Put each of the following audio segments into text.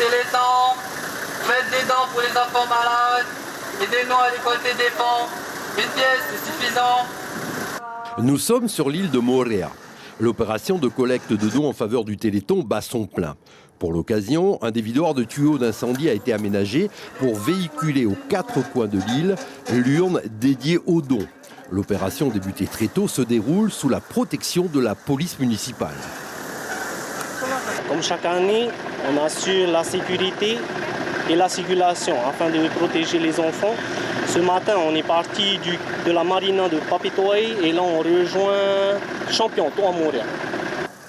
Téléthon, faites des dents pour les enfants malades, aidez-nous à récolter des fonds, une pièce c'est suffisant. Nous sommes sur l'île de Moorea. L'opération de collecte de dons en faveur du Téléthon bat son plein. Pour l'occasion, un dévidoir de tuyaux d'incendie a été aménagé pour véhiculer aux 4 coins de l'île l'urne dédiée aux dons. L'opération débutée très tôt se déroule sous la protection de la police municipale. Comme chaque année, on assure la sécurité et la circulation afin de protéger les enfants. Ce matin, on est parti de la marina de Papitoy et là on rejoint Champion à Montréal.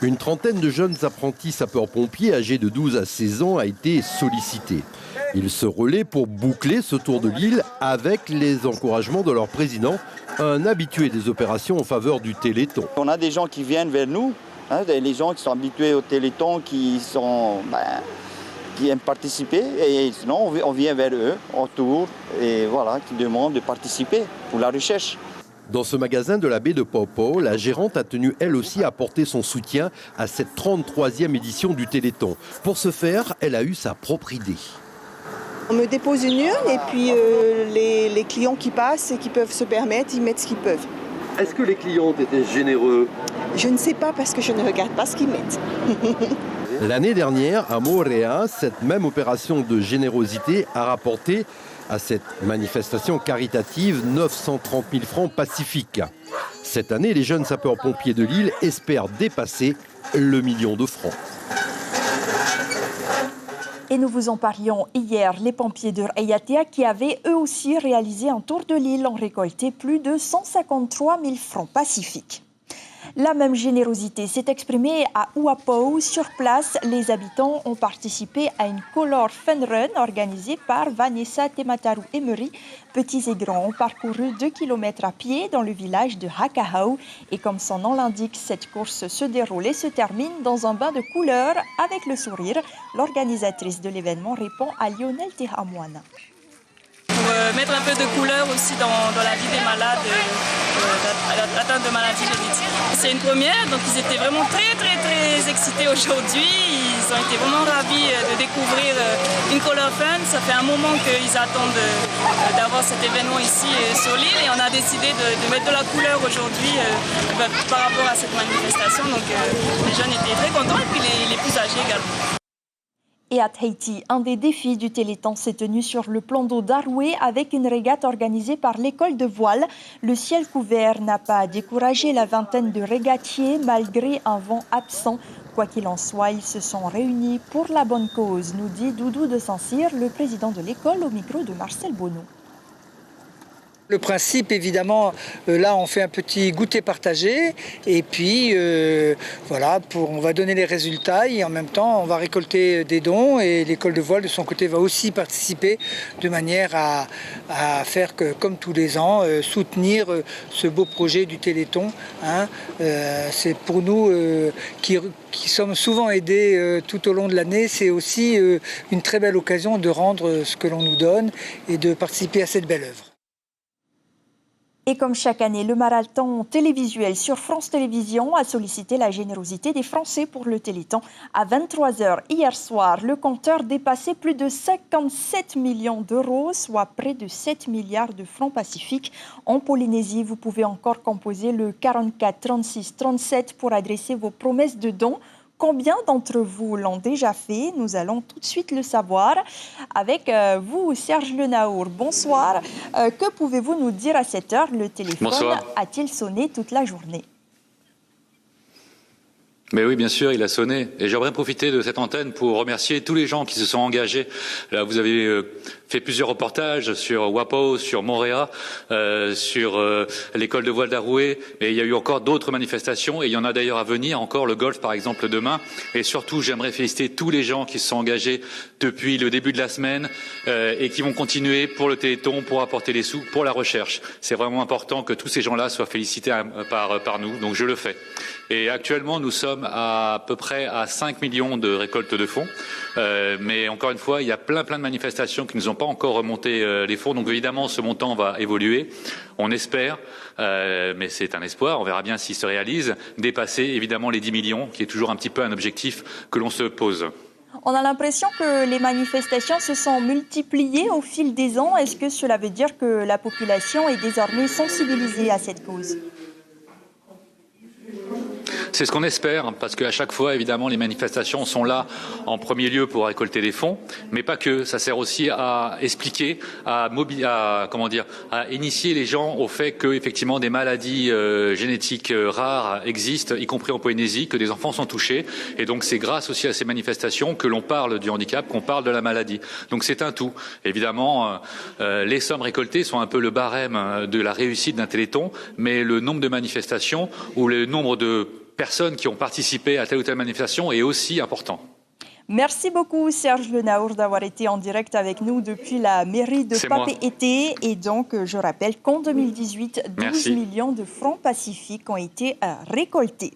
Une trentaine de jeunes apprentis sapeurs-pompiers âgés de 12 à 16 ans a été sollicité. Ils se relaient pour boucler ce tour de l'île avec les encouragements de leur président, un habitué des opérations en faveur du Téléthon. On a des gens qui viennent vers nous, les gens qui sont habitués au Téléthon, qui aiment participer, et sinon on vient vers eux en tour et voilà, qui demandent de participer pour la recherche. Dans ce magasin de la baie de Popo, la gérante a tenu elle aussi à apporter son soutien à cette 33e édition du Téléthon. Pour ce faire, elle a eu sa propre idée. On me dépose une urne et puis les clients qui passent et qui peuvent se permettre, ils mettent ce qu'ils peuvent. Est-ce que les clients étaient généreux? Je ne sais pas parce que je ne regarde pas ce qu'ils mettent. L'année dernière, à Moorea, cette même opération de générosité a rapporté à cette manifestation caritative 930 000 francs pacifiques. Cette année, les jeunes sapeurs-pompiers de l'île espèrent dépasser le million de francs. Et nous vous en parlions hier, les pompiers de Raiatea qui avaient eux aussi réalisé un tour de l'île ont récolté plus de 153 000 francs pacifiques. La même générosité s'est exprimée à Uapau. Sur place, les habitants ont participé à une Color Fun Run organisée par Vanessa Temataru Emery. Petits et grands ont parcouru 2 km à pied dans le village de Hakahau. Et comme son nom l'indique, cette course se déroule et se termine dans un bain de couleurs avec le sourire. L'organisatrice de l'événement répond à Lionel Tehamouana. Pour mettre un peu de couleur aussi dans la vie des malades atteints de maladies génétiques. C'est une première, donc ils étaient vraiment très excités aujourd'hui. Ils ont été vraiment ravis de découvrir une Color Fun. Ça fait un moment qu'ils attendent d'avoir cet événement ici sur l'île et on a décidé de mettre de la couleur aujourd'hui par rapport à cette manifestation. Donc les jeunes étaient très contents et puis les plus âgés également. Et à Tahiti, un des défis du Téléthon s'est tenu sur le plan d'eau d'Aroué avec une régate organisée par l'école de voile. Le ciel couvert n'a pas découragé la vingtaine de régatiers malgré un vent absent. Quoi qu'il en soit, ils se sont réunis pour la bonne cause, nous dit Doudou de Saint-Cyr, le président de l'école, au micro de Marcel Bonneau. Le principe, évidemment, là, on fait un petit goûter partagé et puis, voilà, on va donner les résultats et en même temps, on va récolter des dons et l'école de voile, de son côté, va aussi participer de manière à faire que, comme tous les ans, soutenir ce beau projet du Téléthon. C'est pour nous qui sommes souvent aidés tout au long de l'année, c'est aussi une très belle occasion de rendre ce que l'on nous donne et de participer à cette belle œuvre. Et comme chaque année, le marathon télévisuel sur France Télévisions a sollicité la générosité des Français pour le Téléthon. À 23h hier soir, le compteur dépassait plus de 57 millions d'euros, soit près de 7 milliards de francs pacifiques. En Polynésie, vous pouvez encore composer le 44 36 37 pour adresser vos promesses de dons. Combien d'entre vous l'ont déjà fait? Nous allons tout de suite le savoir avec vous, Serge Lenaour. Bonsoir. Que pouvez-vous nous dire à cette heure? Le téléphone a-t-il sonné toute la journée? Mais oui, bien sûr, il a sonné. Et j'aimerais profiter de cette antenne pour remercier tous les gens qui se sont engagés. Là, vous avez fait plusieurs reportages sur Wapo, sur Moorea, sur l'école de voile d'Aroué. Et il y a eu encore d'autres manifestations. Et il y en a d'ailleurs à venir, encore le golf, par exemple, demain. Et surtout, j'aimerais féliciter tous les gens qui se sont engagés depuis le début de la semaine et qui vont continuer pour le Téléthon, pour apporter les sous, pour la recherche. C'est vraiment important que tous ces gens-là soient félicités par nous. Donc, je le fais. Et actuellement, nous sommes à peu près à 5 millions de récoltes de fonds. Mais encore une fois, il y a plein de manifestations qui ne nous ont pas encore remonté les fonds. Donc évidemment, ce montant va évoluer. On espère, mais c'est un espoir, on verra bien s'il se réalise, dépasser évidemment les 10 millions, qui est toujours un petit peu un objectif que l'on se pose. On a l'impression que les manifestations se sont multipliées au fil des ans. Est-ce que cela veut dire que la population est désormais sensibilisée à cette cause ? C'est ce qu'on espère, parce qu'à chaque fois, évidemment, les manifestations sont là en premier lieu pour récolter des fonds, mais pas que. Ça sert aussi à expliquer, à initier les gens au fait que, effectivement, des maladies génétiques rares existent, y compris en Polynésie, que des enfants sont touchés. Et donc, c'est grâce aussi à ces manifestations que l'on parle du handicap, qu'on parle de la maladie. Donc, c'est un tout. Évidemment, les sommes récoltées sont un peu le barème de la réussite d'un téléthon, mais le nombre de manifestations ou le nombre de personnes qui ont participé à telle ou telle manifestation est aussi important. Merci beaucoup Serge Lenaour d'avoir été en direct avec nous depuis la mairie de Papeete. Et donc, je rappelle qu'en 2018, 12 millions de francs pacifiques ont été récoltés.